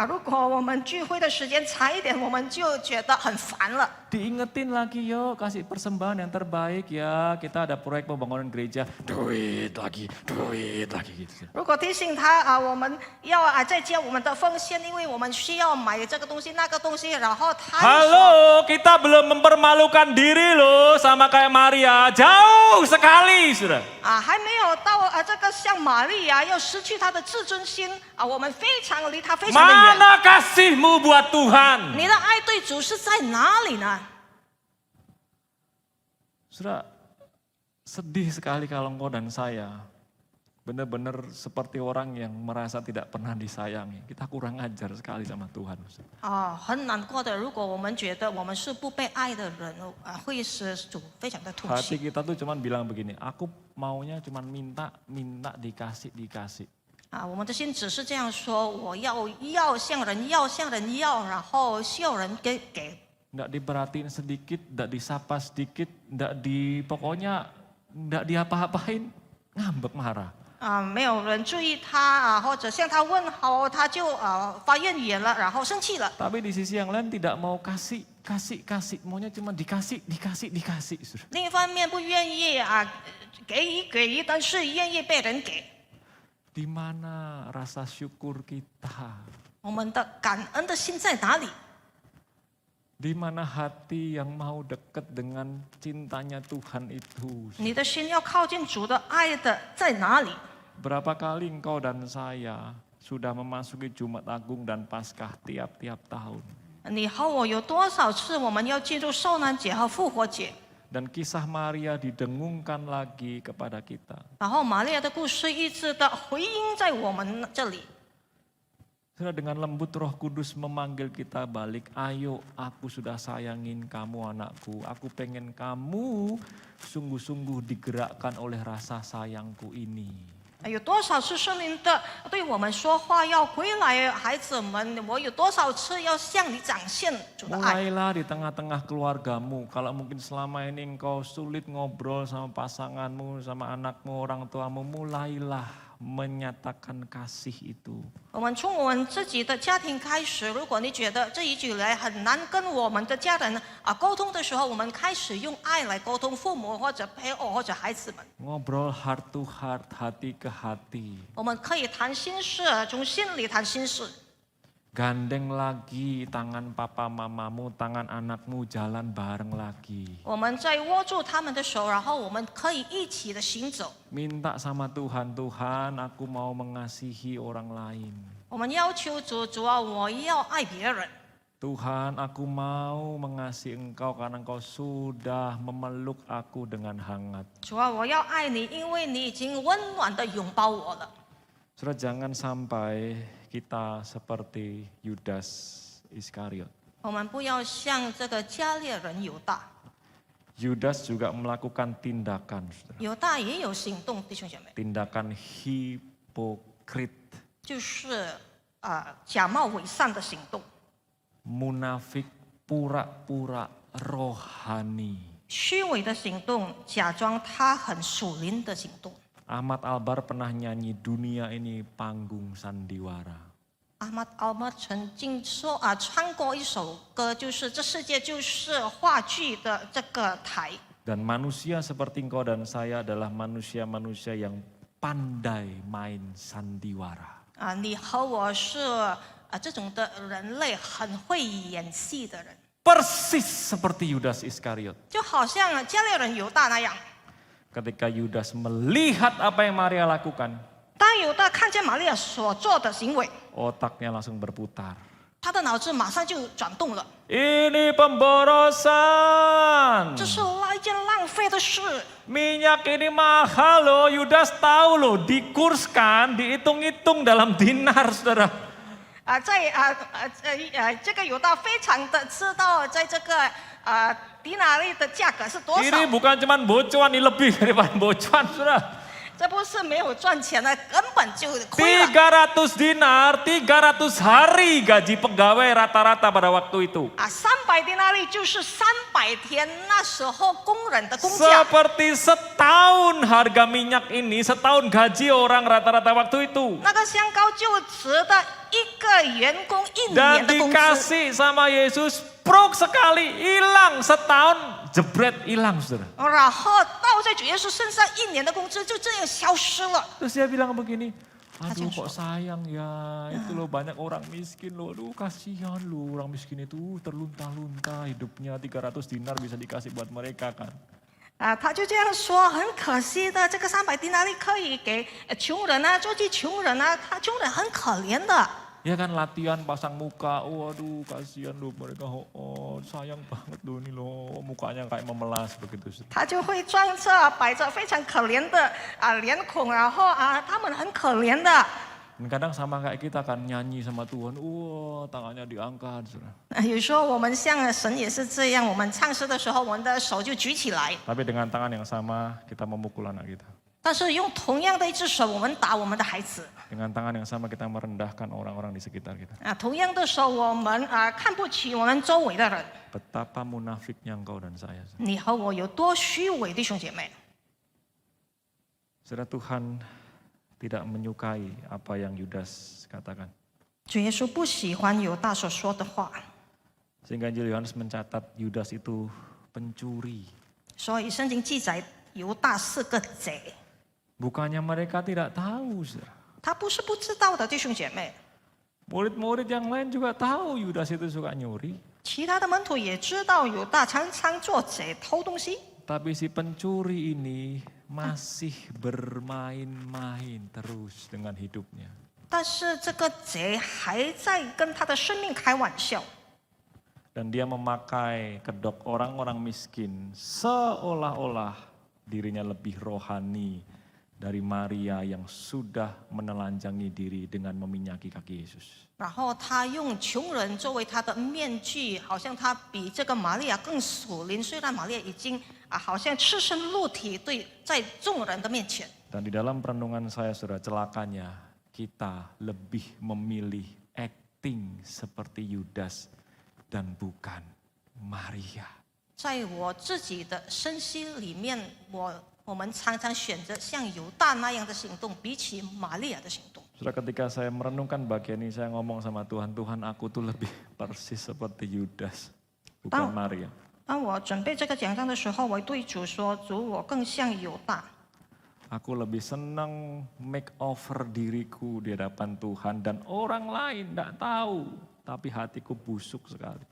如果我们聚会的时间长一点，我们就觉得很烦了。 diingetin lagi yuk kasih persembahan yang terbaik ya. Kita ada proyek pembangunan gereja, duit lagi gitu. 如果提醒他我们要再加我们的奉献，因为我们需要买这个东西那个东西，然后他就说 Halo, kita belum mempermalukan diri loh sama kayak Maria, jauh sekali sudah. 还没有到这个像玛利亚要失去她的自尊心我们非常离她非常的远。 Mana kasihmu buat Tuhan? 你的爱对主是在哪里呢？ Saudara, sedih sekali kalau engkau dan saya benar-benar seperti orang yang merasa tidak pernah disayangi. Kita kurang ajar sekali sama Tuhan. 很难过的。如果我们觉得我们是不被爱的人会使主非常的痛 Hati 心。 kita tuh cuman bilang begini, aku maunya cuman minta dikasih. 我们的心只是这样说，我要向人要，然后需要人给。 Nggak diperhatiin sedikit, nggak disapa sedikit, pokoknya nggak diapa-apain, ngambek marah. 没有人注意他或者向他问好，他就发怨言了，然后生气了。 Tapi di sisi yang lain tidak mau kasih, maunya cuma dikasih. 另一方面不愿意给予，但是愿意被人给。 Di mana rasa syukur kita? 我们的感恩的心在哪里？ Di mana hati yang mau dekat dengan cintanya Tuhan itu? 你的心要靠近主的爱的在哪里？ Berapa kali engkau dan saya sudah memasuki Jumat Agung dan Paskah tiap-tiap tahun? 你和我有多少次我们要进入受难节和复活节？ Dan kisah Maria didengungkan lagi kepada kita. 然后玛利亚的故事一直的回音在我们这里。 Sudah dengan lembut Roh Kudus memanggil kita balik. Ayo, aku sudah sayangin kamu anakku. Aku pengen kamu sungguh-sungguh digerakkan oleh rasa sayangku ini. 有多少次圣灵的对我们说话，要回来，孩子们，我有多少次要向你展现主的爱？ Mulailah di tengah-tengah keluargamu. Kalau mungkin selama ini engkau sulit ngobrol sama pasanganmu, sama anakmu, orang tuamu, mulailah menyatakan kasih itu. 我们从我们自己的家庭开始，如果你觉得这一直以来很难跟我们的家人沟通的时候，我们开始用爱来沟通父母或者配偶或者孩子们。 Ngobrol heart to heart, hati ke hati. 我们可以谈心事，从心里谈心事。 Gandeng lagi tangan papa mamamu, tangan anakmu, jalan bareng lagi. 我们再握住他们的手，然后我们可以一起的行走。 Minta sama Tuhan, Tuhan aku mau mengasihi orang lain. 我们要求主啊，我要爱别人。 Tuhan aku mau mengasihi Engkau karena Engkau sudah memeluk aku dengan hangat. 主啊，我要爱你，因为你已经温暖的拥抱我了。 Saudara, jangan sampai kita seperti Yudas Iskariot. 我们不要像这个加略人犹大， Yudas juga melakukan tindakan, saudara. 犹大也有行动，弟兄姐妹， Tindakan hipokrit, 就是假冒伪善的行动， munafik, pura-pura rohani. 虚伪的行动，假装他很属灵的行动。 Ahmad Albar pernah nyanyi dunia ini panggung sandiwara. Ahmad Albar 曾经说唱过一首歌，就是这世界就是话剧的这个台。 Dan manusia seperti engkau dan saya adalah manusia-manusia yang pandai main sandiwara. 你和我是这种的人类，很会演戏的人， Persis seperti Yudas Iskariot. 就好像加略人犹大那样。 Ketika Yudas melihat apa yang Maria lakukan, 当犹大看见玛利亚所做的行为， otaknya langsung berputar. 他的脑子马上就转动了， Ini pemborosan. 这是一件浪费的事。 Minyak ini mahal loh, Yudas tahu loh, dikurskan, dihitung-hitung dalam dinar, saudara. 这个犹大非常的知道，在这个迪拿利的价格是多少。 Ini bukan cuman bocuan, ini lebih daripada bocuan, saudara. 这不是没有赚钱的，根本就亏了。 300 dinar, 300 hari gaji pegawai rata-rata pada waktu itu. 300迪拿利就是300天那时候工人的工价。 Seperti setahun harga minyak ini, setahun gaji orang rata-rata waktu itu. 那个香膏就值得一个员工1 Dan 年的工资。 dikasih sama Yesus, prok sekali, hilang setahun, jebret hilang, saudara. 然后倒在主耶稣身上1年的工资就这样消失了。 Terus dia bilang begini, aduh kok sayang ya, itu loh banyak orang miskin loh, aduh kasihan loh orang miskin itu terlunta-lunta hidupnya 300 dinar bisa dikasih buat mereka kan. 他就这样说，很可惜的，这个300迪拿利可以给穷人啊，救济穷人啊，他穷人很可怜的。 Ya kan latihan pasang muka, waduh kasihan loh mereka, oh sayang banget loh ini loh, mukanya kayak memelas begitu. 他就会装着摆着非常可怜的脸孔，然后他们很可怜的。 Dan kadang sama kayak kita kan nyanyi sama Tuhan, wah tangannya diangkat. Saudara. 有时候我们像神也是这样，我们唱诗的时候，我们的手就举起来， Tapi dengan tangan yang sama kita memukul anak kita. 但是用同样的一只手，我们打我们的孩子。 Dengan tangan yang sama kita merendahkan orang-orang di sekitar kita. 同样的手，我们看不起我们周围的人。 Betapa munafiknya engkau dan saya. 你和我有多虚伪，弟兄姐妹？ Saudara, Tuhan tidak menyukai apa yang Yudas katakan. 主耶稣不喜欢犹大所说的话， Sehingga Injil Yohanes mencatat Yudas itu pencuri. 所以圣经记载犹大是个贼。 Bukannya mereka tidak tahu. Saudara. 他不是不知道的，弟兄姐妹。 Murid-murid yang lain juga tahu Yudas itu suka nyuri. 其他的门徒也知道犹大常常做贼偷东西， Tapi si pencuri ini masih bermain-main terus dengan hidupnya. 但是这个贼还在跟他的生命开玩笑。 Dan dia memakai kedok orang-orang miskin seolah-olah dirinya lebih rohani dari Maria yang sudah menelanjangi diri dengan meminyaki kaki Yesus. 然后他用穷人作为他的面具，好像他比这个玛利亚更属灵。虽然玛利亚已经好像赤身露体，对，在众人的面前。 Dan di dalam perenungan saya, saudara, celakanya kita lebih memilih acting seperti Yudas dan bukan Maria. 在我自己的身心里面，我们常常选择像犹大那样的行动，比起玛利亚的行动。 Saudara, ketika saya merenungkan bagian ini, saya ngomong sama Tuhan, Tuhan aku tuh lebih persis seperti Yudas, bukan Maria. 当我准备这个讲章的时候，我对主说：“主，我更像犹大。 Aku lebih senang make over diriku di hadapan Tuhan dan orang lain tidak tahu, tapi hatiku busuk sekali.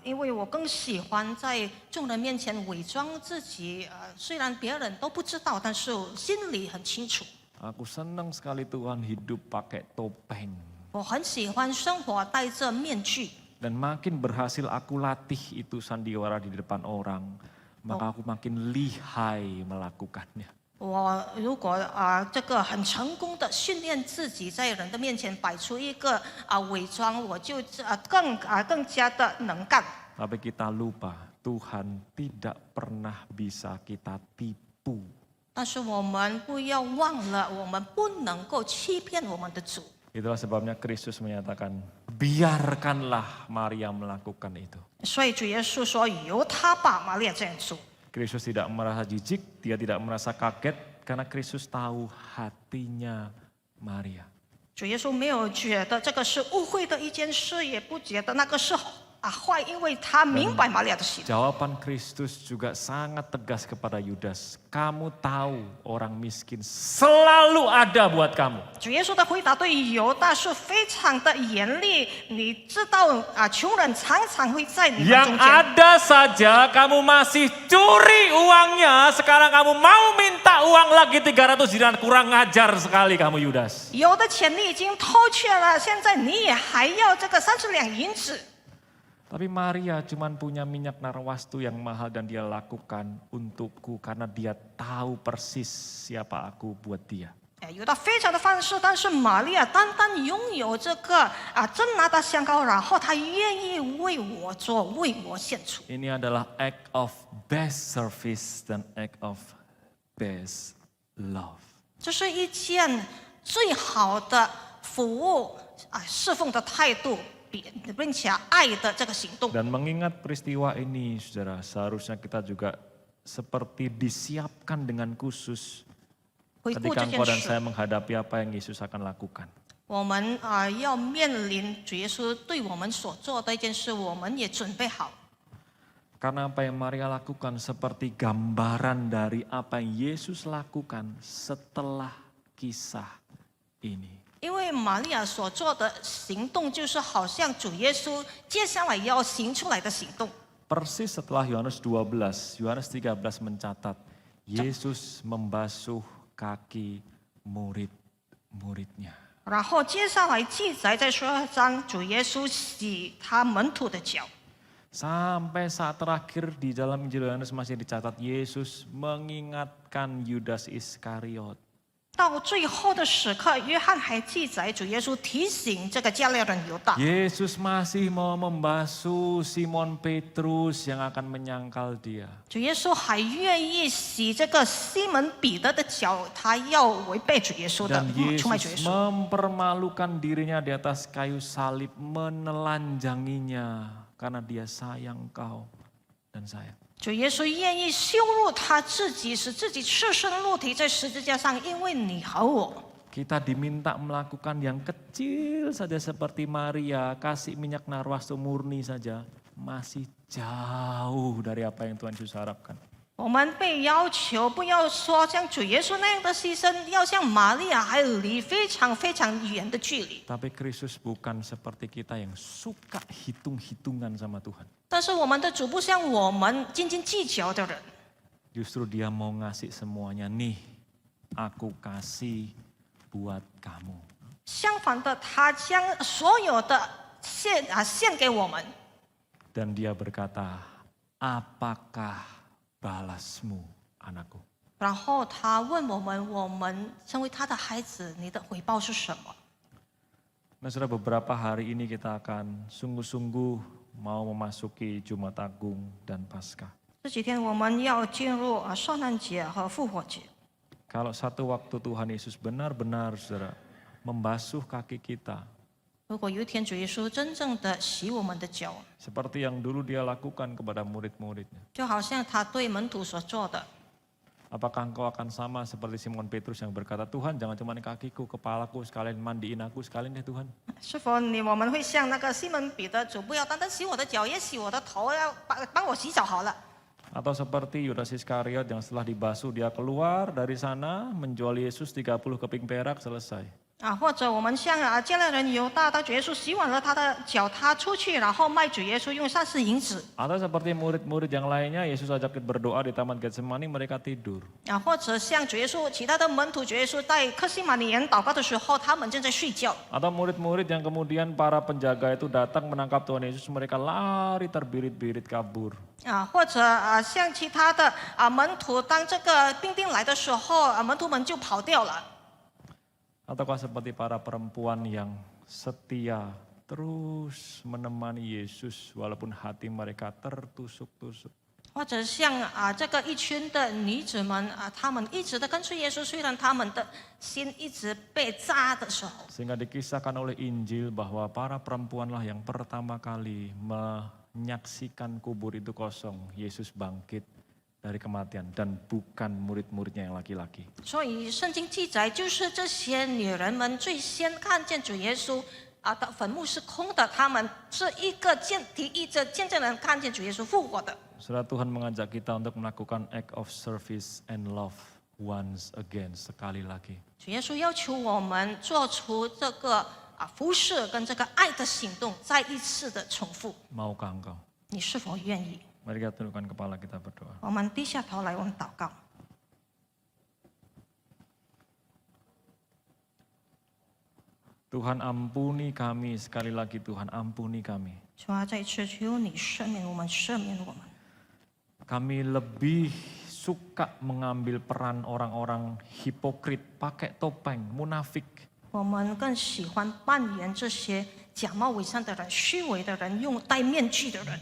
因为我更喜欢在众人面前伪装自己，虽然别人都不知道，但是我心里很清楚。 Aku senang sekali Tuhan hidup pakai topeng. 我很喜欢生活戴着面具， Dan makin berhasil aku latih itu sandiwara di depan orang, maka aku makin lihai melakukannya. 我如果这个很成功的训练自己，在人的面前摆出一个伪装，我就更加的能干。 Tapi kita lupa Tuhan tidak pernah bisa kita tipu. 但是我们不要忘了，我们不能够欺骗我们的主。 Itulah sebabnya Kristus menyatakan, biarkanlah Maria melakukan itu. 所以主耶稣说：“由他吧，玛利亚这样做。” Kristus tidak merasa jijik, dia tidak merasa kaget karena Kristus tahu hatinya Maria. 主耶稣没有觉得这个是误会的一件事，也不觉得那个是坏，因为他明白玛利亚的心。 Jawaban Kristus juga sangat tegas kepada Yudas. Kamu tahu orang miskin selalu ada buat kamu. 主耶稣的回答对犹大是非常的严厉，你知道穷人常常会在你们 Yang 中间。 ada saja kamu masih curi uangnya, sekarang kamu mau minta uang lagi 300 dinar, kurang ngajar sekali kamu Yudas. 有的钱你已经偷窃了，现在你也还要这个30两银子。 Tapi Maria cuman punya minyak narwastu yang mahal dan dia lakukan untukku karena dia tahu persis siapa aku buat dia. 犹大非常的放肆，但是玛利亚单单拥有这个真拿的香膏，然后她愿意为我做，为我献出。 Ini adalah act of best service dan act of best love. 这是一件最好的服务侍奉的态度，并且爱的这个行动。 Dan mengingat peristiwa ini, saudara, seharusnya kita juga seperti disiapkan dengan khusus 回顾 ketika 这件 engkau dan 事， saya menghadapi apa yang Yesus akan lakukan. 我们要面临主耶稣对我们所做的一件事，我们也准备好。 Karena apa yang Maria lakukan seperti gambaran dari apa yang Yesus lakukan setelah kisah ini. 因为玛利亚所做的行动，就是好像主耶稣接下来要行出来的行动。 Persis setelah Yohanes 12, Yohanes 13 mencatat, Yesus membasuh kaki murid-muridnya. 然后接下来记载在12章，主耶稣洗他门徒的脚。 Sampai saat terakhir di dalam Injil Yohanes masih dicatat, Yesus mengingatkan Yudas Iskariot. 到最后的时刻，约翰还记载主耶稣提醒这个加略人犹大。 Yesus masih mau membasuh Simon Petrus yang akan menyangkal dia. 主耶稣还愿意洗这个西门彼得的脚，他要违背主耶稣的 Dan 出卖主耶 Yesus 稣。 mempermalukan dirinya di atas kayu salib, menelanjanginya karena dia sayang kau dan saya. 主耶稣愿意羞辱他自己，使自己赤身露体在十字架上，因为你和我。 Kita diminta melakukan yang kecil saja seperti Maria, kasih minyak narwastu murni saja, masih jauh dari apa yang Tuhan Yesus harapkan. 我们被要求不要说像主耶稣那样的牺牲，要像玛利亚还离非常非常远的距离。 Tapi Kristus bukan seperti kita yang suka hitung-hitungan sama Tuhan. 但是我们的主不像我们斤斤计较的人， Justru dia mau ngasih semuanya, nih aku kasih buat kamu. 相反的，他将所有的献给我们。 Dan dia berkata, apakah balasmu anakku? 然后他问我们，我们身为他的孩子，你的回报是什么？ Nah, saudara, beberapa hari ini kita akan sungguh-sungguh mau memasuki Jumat Agung dan Paskah. 这几天我们要进入圣诞节和复活节。 Kalau satu waktu Tuhan Yesus benar-benar, saudara, membasuh kaki kita, 如果有一天主耶稣真正的洗我们的脚， seperti yang dulu dia lakukan kepada murid-muridnya. 就好像他对门徒所做的， Apakah engkau akan sama seperti Simon Petrus yang berkata, Tuhan jangan cuma kakiku, kepalaku, sekalian mandiin aku, sekalian deh Tuhan. 是否我们会像那个西门彼得，主不要单单洗我的脚，也洗我的头，要帮我洗澡好了。 Atau seperti Yudas Iskariot yang setelah dibasuh dia keluar dari sana menjual Yesus 30 keping perak, selesai. 或者我们像加略人犹大，当主耶稣洗完了他的脚，他出去，然后卖主耶稣用30银子。 Atau seperti murid-murid yang lainnya, Yesus ajak berdoa di Taman Getsemani, mereka tidur. 或者像主耶稣其他的门徒，主耶稣在客西马尼园祷告的时候，他们正在睡觉。 Atau murid-murid yang kemudian para penjaga itu datang menangkap Tuhan Yesus, mereka lari terbirit-birit kabur. 或者像其他的门徒，当这个兵丁来的时候，门徒们就跑掉了。 Ataukah seperti para perempuan yang setia terus menemani Yesus walaupun hati mereka tertusuk-tusuk. 或者像这个一群的女子们她们一直的跟随耶稣，虽然她们的心一直被扎的时候， Sehingga dikisahkan oleh Injil bahwa para perempuanlah yang pertama kali menyaksikan kubur itu kosong. Yesus bangkit dari kematian dan bukan murid-muridnya yang laki-laki. 所以圣经记载，就是这些女人们最先看见主耶稣的坟墓是空的，她们是第一个见证人看见主耶稣复活的。 Saudara, Tuhan mengajak kita untuk melakukan act of service and love once again, sekali lagi. 主耶稣要求我们做出这个服侍跟这个爱的行动，再一次的重复。 Maukah engkau? 你是否愿意？ Mari kita tundukkan kepala, kita berdoa. 我们低下头来，我们祷告。 Tuhan ampuni kami, sekali lagi Tuhan ampuni kami. 主啊，再一次求你赦免我们，赦免我们。 Kami lebih suka mengambil peran orang-orang hipokrit, pakai topeng, munafik. 我们更喜欢扮演这些假冒伪善的人、虚伪的人、用戴面具的人。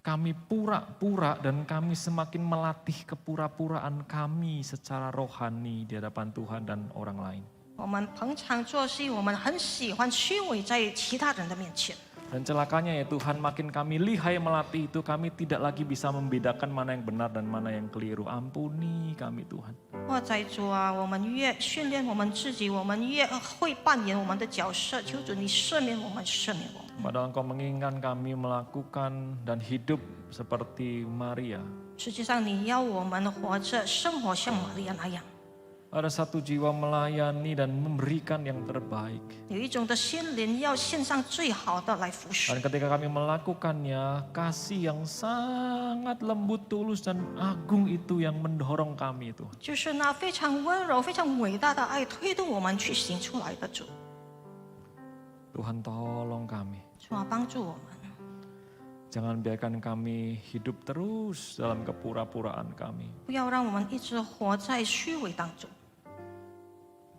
Kami pura-pura dan kami semakin melatih kepura-puraan kami secara rohani di hadapan Tuhan dan orang lain. 我们捧场作戏，我们很喜欢虚伪在其他人的面前。 Dan celakanya ya Tuhan, makin kami lihai melatih itu, kami tidak lagi bisa membedakan mana yang benar dan mana yang keliru. Ampuni kami Tuhan. 哇，在主啊，我们越训练我们自己，我们越会扮演我们的角色。求主你赦免我们，赦免我们。 Padahal Engkau menginginkan kami melakukan dan hidup seperti Maria. 实际上，你要我们活着，生活像玛利亚那样， Ada satu jiwa melayani dan memberikan yang terbaik. 有一种的心灵要献上最好的来服侍。 Dan ketika kami melakukannya, kasih yang sangat lembut, tulus, dan agung itu yang mendorong kami itu. 就是那非常温柔、非常伟大的爱，推动我们去行出来的主。 Tuhan tolong kami. 主啊，帮助我们， Jangan biarkan kami hidup terus dalam kepura-puraan kami. 不要让我们一直活在虚伪当中。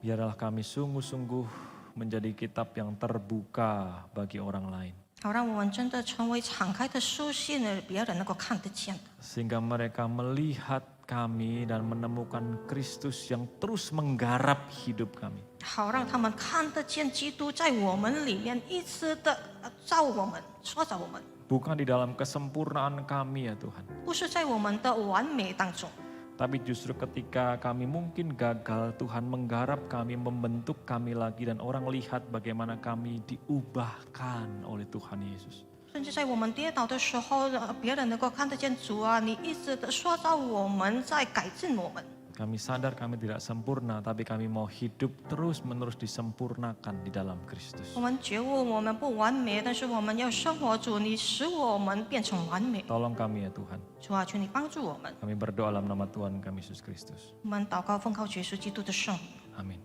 Biarlah kami sungguh-sungguh menjadi kitab yang terbuka bagi orang lain. 好，让我们真的成为敞开的书信，别人能够看得见的。 Sehingga mereka melihat kami dan menemukan Kristus yang terus menggarap hidup kami. 好，让他们看得见基督在我们里面一直的照我们、塑造我们， Bukan di dalam kesempurnaan kami ya Tuhan. 不是在我们的完美当中。 Tapi justru ketika kami mungkin gagal, Tuhan menggarap kami, membentuk kami lagi, dan orang lihat bagaimana kami diubahkan oleh Tuhan Yesus. 甚至在我们跌倒的时候，别人能够看得见主啊，你一直的塑造我们，在改进我们。 Kami sadar kami tidak sempurna, tapi kami mau hidup terus-menerus disempurnakan di dalam Kristus. 我们觉悟我们不完美，但是我们要生活主，你使我们变成完美。 Tolong kami ya Tuhan. 主啊，求你帮助我们。 Kami berdoa dalam nama Tuhan kami Yesus Kristus. 我们祷告奉靠耶稣基督的圣名。 Amin.